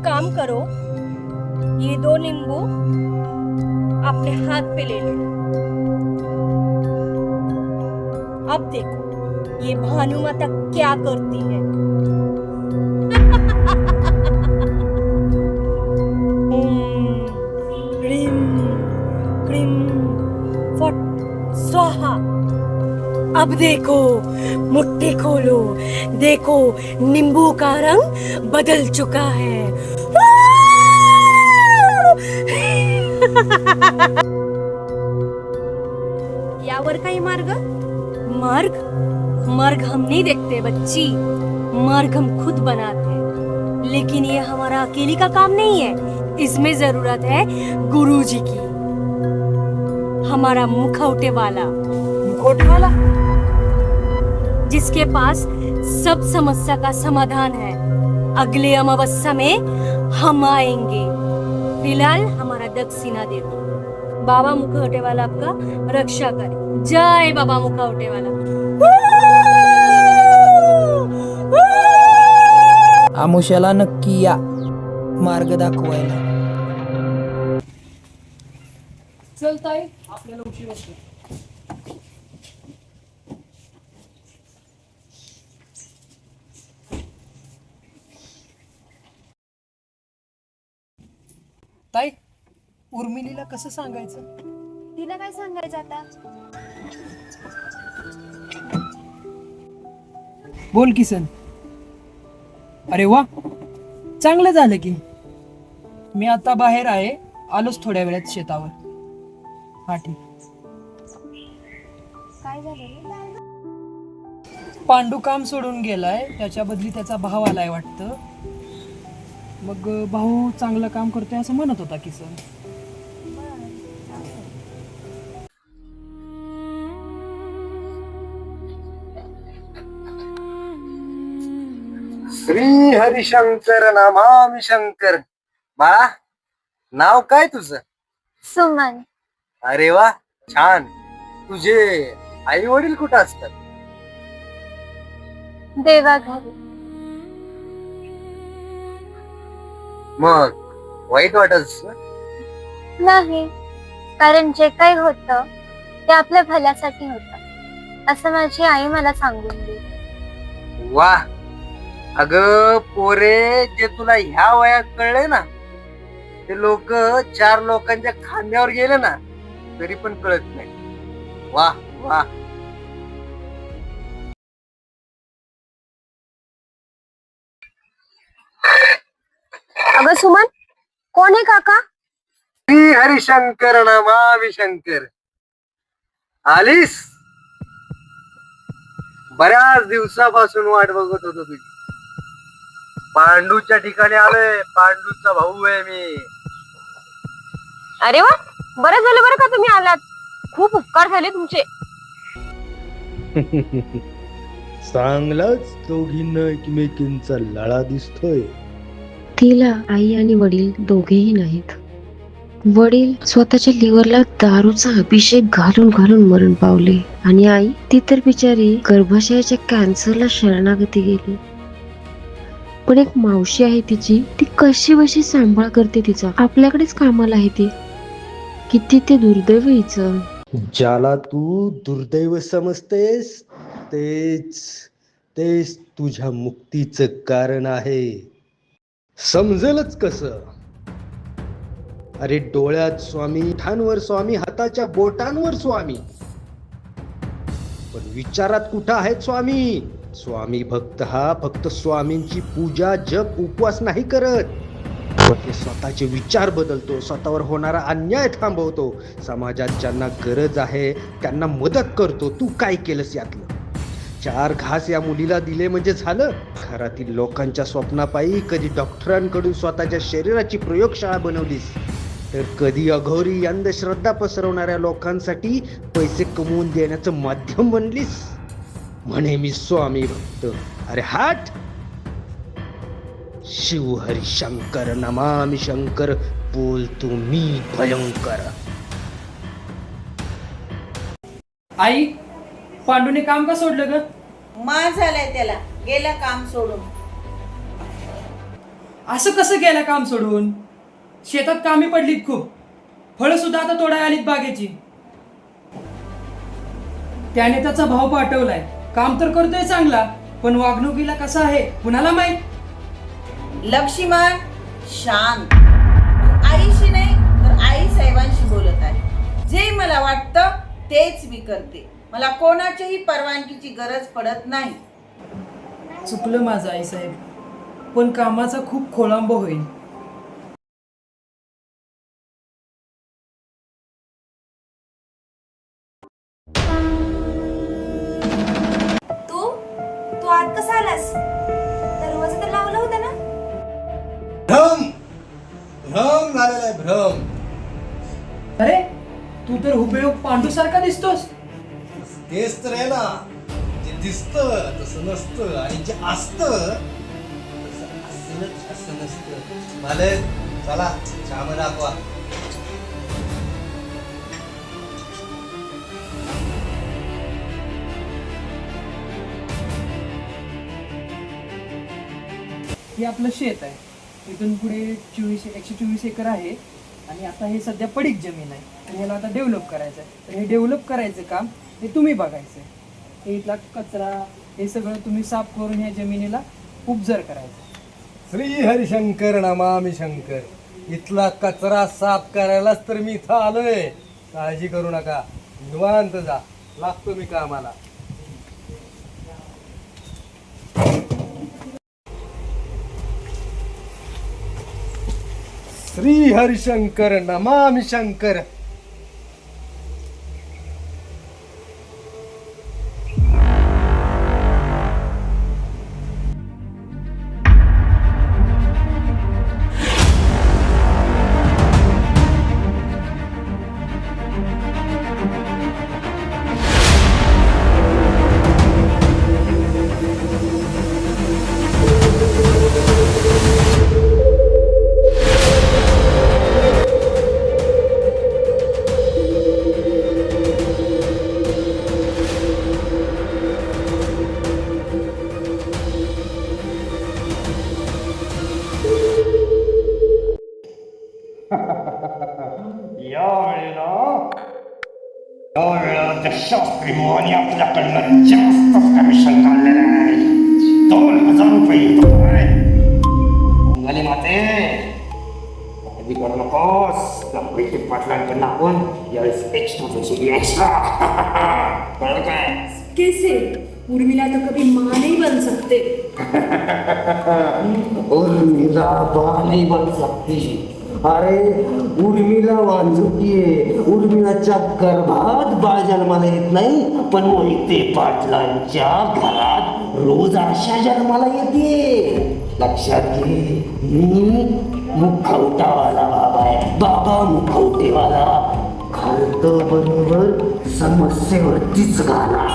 काम करो, ये 2 नींबू अपने हाथ पे ले लो। अब देखो ये भानुमाता क्या करती है। ओम ह्रीं क्रीं फट स्वाहा। अब देखो, मुट्ठी खोलो, देखो नींबू का रंग बदल चुका है। यावर काही मार्ग? मार्ग मार्ग हम नहीं देखते बच्ची, मार्ग हम खुद बनाते हैं। लेकिन ये हमारा अकेले का काम नहीं है, इसमें जरूरत है गुरुजी की। हमारा मुखौटे वाला, जिसके पास सब समस्या का समाधान है। अगले अमावस्या में हम आएंगे। फिलहाल हमारा दक्षिणा दे दो। बाबा मुखौटे वाला आपका रक्षा करे। जय बाबा मुखौटे वाला। आमुष्याला नक्की या मार्ग दाखवायला. चलताय आपल्याला उशीर होतो. ताई, उर्मिलीला कसं सांगायचं? तिला काय सांगायचं आता? बोल किसन. अरे वा, चांगलं झालं की. मी आता बाहेर आहे, आलोच थोड्या वेळात शेतावर. हा ठीक. काय झालं? पांडू काम सोडून गेलाय, त्याच्या बदली त्याचा भाव आलाय वाटतं. मग भाऊ चांगलं काम करतोय असं म्हणत होता किसन. श्री हरिशंकर नमामि शंकर. बाळा, नाव काय तुझं? सुमन. अरे वा, छान. तुझे आई वडील कुठं असतात? देवाघरी. मग वाईट वाटत नाही, कारण जे काही होतं ते आपल्या भल्यासाठी होतं असं माझी आई मला सांगून गेली. वा. अगं पोरे, जे तुला ह्या वयात कळले ना, ते लोक 4 लोकांच्या खांद्यावर गेले ना तरी पण कळत नाही. वा वा. अगं सुमन, कोण आहे काका? श्री हरिशंकर नमामि शंकर. आलीस? बऱ्याच दिवसापासून वाट बघत होतो तुझी. पांडूच्या ठिकाणी आलोय. पांडूचा भाऊ आहे मी. अरे वा, बरं झालं बरं का तुम्ही आलात. खूप उपकार झाले तुमचे. चांगलाच दोघींना एकमेकींचा लळा दिसतोय. तिला आई आणि वडील दोघेही नाहीत. वडील स्वतःच्या लिव्हरला दारूचा अभिषेक घालून घालून मरण पावले आणि आई ती तर बिचारी गर्भाशयाच्या कॅन्सरला शरणागती गेली. पण एक मावशी आहे तिची, ती कशी बशी सांभाळ करते तिचा. आपल्याकडेच कामाला आहे ती. किती ते दुर्दैव हिचं. ज्याला तू दुर्दैव समजतेस तेच तेच तुझ्या मुक्तीचं कारण आहे. समजेलच कसं? अरे डोळ्यात स्वामी, ठाणवर स्वामी, हाताच्या बोटांवर स्वामी, पण विचारात कुठं आहेत स्वामी? स्वामी भक्त हा फक्त स्वामींची पूजा, जप, उपवास नाही करत, ते स्वतःचे विचार बदलतो, स्वतःवर होणारा अन्याय थांबवतो, समाजात ज्यांना गरज आहे त्यांना मदत करतो. तू काय केलंस यातलं? 4 घास या मुलीला दिले म्हणजे झालं? घरातील लोकांच्या स्वप्नापायी कधी डॉक्टरांकडून स्वतःच्या शरीराची प्रयोगशाळा बनवलीस, तर कधी अघोरी अंधश्रद्धा पसरवणाऱ्या लोकांसाठी पैसे कमवून देण्याचं माध्यम बनलीस. म्हणे मी स्वामी भक्त. अरे हाट. शिव हरी शंकर नमामि शंकर बोलतो मी भयंकर. आई, पांडूने काम का सोडलं ग? मार झालाय त्याला, गेला काम सोडून. असं कसं गेलं काम सोडून? शेतात कामी पडलीत खूप, फळं सुद्धा आता तोडाय आलीत बागेची. त्याने त्याचा भाव पाठवलाय, काम तर करतोय चांगला, पण वागणुकीला कसा आहे कुणाला माहित. लक्ष्मण शांत. आईशी नाही तर आई साहेबांशी बोलत आहे. जे मला वाटतं तेच मी करते. मला कोणाच्याही परवानगीची गरज पडत नाही. चुकलं माझं आईसाहेब, पण कामाचा खूप खोळंब होईल. तू आत कसा आलास? दरवाजा तर लावला होता ना? भ्रम झालेला आहे भ्रम. अरे तू तर हुबेहूब पांडू सारखा दिसतोस. तेच तर आहे ना, जे दिसतं तसं नसतं आणि जे असतं तसं असं नसतं. मालक चला काम दाखवा. हे आपलं शेत आहे. इथून पुढे 124 एकर आहे आणि आता हे सध्या पडीक जमीन आहे. तर ह्याला आता डेव्हलप करायचं आहे. तर हे डेव्हलप करायचं काम हे तुम्ही बघायचं आहे. हे इथला कचरा हे सगळं तुम्ही साफ करून ह्या जमिनीला उपजर करायचं. श्री हरिशंकर नमामि शंकर. इथला कचरा साफ करायलाच तर मी इथं आलोय. काळजी करू नका, निवांत जा. लागतो मी कामाला. श्री हरिशंकर नमामि शंकर. यावेळेला शास्त्री मोहनी आपल्याकडनं जास्त कमिशन काढलेलं आहे. 2000 रुपये. झाले माते कधी करू नकोस. पैसे पाटलांकडनं आपण यावेळेस एक्स्ट्रा कळलं काय? कैसे? उर्मिला तो कभी माँ नहीं बन सकते. उर्मिला बा नहीं बन सकती. अरे उर्मिला वांजुकी आहे. उर्मिलाच्या गर्भात बाळ जन्माला येत नाही, पण मोहिते पाटलांच्या घरात रोज आशा जन्माला येते. लक्षात घे, मी मुखवटावाला बाबा आहे. बाबा मुखवटेवाला. घालतो बरोबर समस्येवरतीच घाला.